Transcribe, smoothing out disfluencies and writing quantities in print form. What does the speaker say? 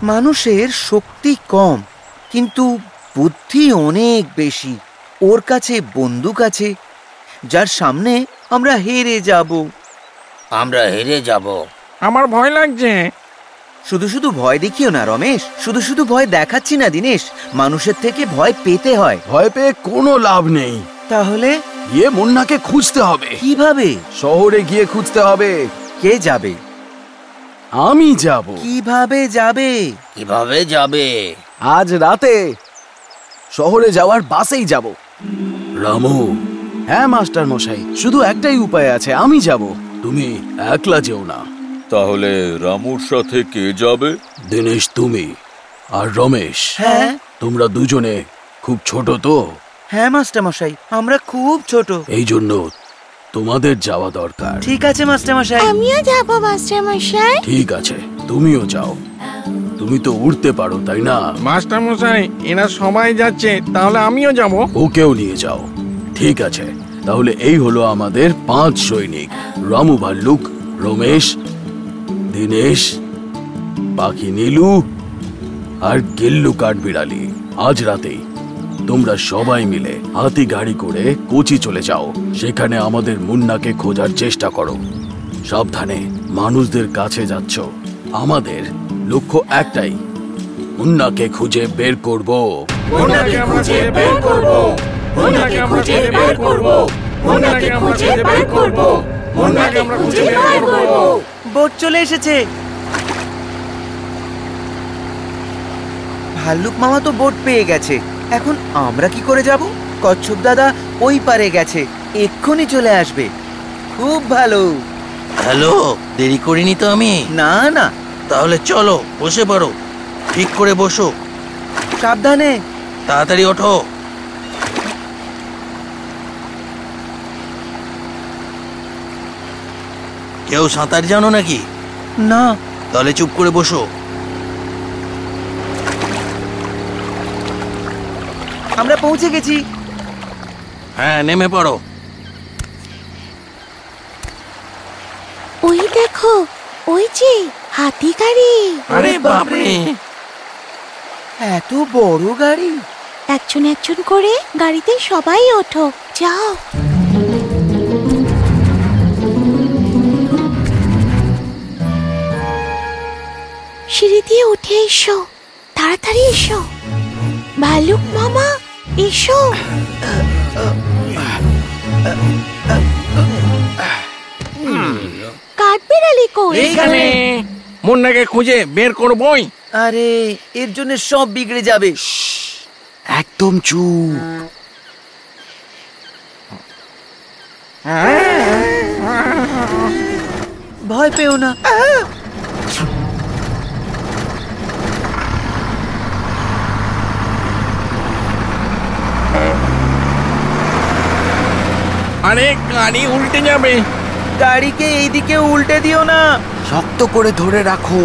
মানুষের শক্তি কম, কিন্তু বুদ্ধি অনেক বেশি। ওর কাছে বন্দুক আছে, যার সামনে আমরা হেরে যাব। আমরা হেরে যাব? আমার ভয় লাগছে। শুধু শুধু ভয় দেখিও না রমেশ, শুধু শুধু ভয় দেখাচ্ছি না দিনেশ। মানুষের থেকে ভয় পেতে হয়। ভয় পেয়ে কোনো লাভ নেই। তাহলে গিয়ে মুন্নাকে খুঁজতে হবে। কিভাবে? শহরে গিয়ে খুঁজতে হবে। কে যাবে? আমি যাব। কিভাবে যাবে? কিভাবে যাবে? আজ রাতে শহরে যাওয়ার বাসেই যাব। রামু। হ্যাঁ মাস্টার মশাই, শুধু একটাই উপায় আছে, আমি যাব। তুমি একলা যেও না। তাহলে রামুর সাথে কে যাবে? দিনেশ, তুমি আর রমেশ। হ্যাঁ। তোমরা দুজনে খুব ছোট তো। হ্যাঁ মাস্টার মশাই, আমরা খুব ছোট। এই জন্য তোমাদের যাওয়া দরকার। ঠিক আছে মাস্টার মশাই। আমিও যাব মাস্টার মশাই। ঠিক আছে, তুমিও যাও। তুমি তো উড়তে পারো, তাই না? মাস্টার মশাই, এরা সবাই যাচ্ছে, তাহলে আমিও যাব। ওকেও নিয়ে যাও। ঠিক আছে, তাহলে এই হলো আমাদের 5 সৈনিক। রামু ভাল্লুক, রমেশ, দিনেশ, পাখি নীলু আর গিল্লু কাঠবিড়ালি। আজ রাতেই তোমরা সবাই মিলে হাতি গাড়ি করে কোচি চলে যাও। সেখানে আমাদের মুন্নাকে খোঁজার চেষ্টা করো। সাবধানে, মানুষদের কাছে যাচ্ছ। আমাদের লক্ষ্য একটাই, মুন্নাকে খুঁজে বের করব। মুন্নাকে খুঁজে বের করব। মুন্নাকে খুঁজে বের করব। মুন্নাকে খুঁজে বের করব। মুন্নাকে খুঁজে বের করব। বোট চলে এসেছে। ভাল্লুক মামা তো বোট পেয়ে গেছে, এখন আমরা কি করে যাব? কচ্ছপ দাদা ওই পারে গেছে, এক্ষুনি চলে আসবে। খুব ভালো। হ্যালো, দেরি করিনি তো আমি? না না। তাহলে চলো, বসে পড়ো। ঠিক করে বসো। সাবধানে। তাড়াতাড়ি ওঠো। কেউ সাঁতার জানো নাকি? না। তাহলে চুপ করে বসো। আমরা পৌঁছে গেছি। হ্যাঁ, নেমে পড়ো। ওই দেখো, ওই যে হাতি গাড়ি। আরে বাপরে, এত বড় গাড়ি। একজন একজন করে গাড়িতে সবাই ওঠো, যাও। সিঁড়ি দিয়ে উঠে এসো, তাড়াতাড়ি এসো। ভালুক মামা, এসো। কাঠবিড়ালি কই? এখানে। মুন্নাকে খুঁজে বের করবই। আরে, এর জন্য সব বিগড়ে যাবে। একদম চুপ। ভয় পেও না। আরে, গাড়ি উল্টে যাবে। গাড়িকে এইদিকে উল্টে দিও না। শক্ত করে ধরে রাখো।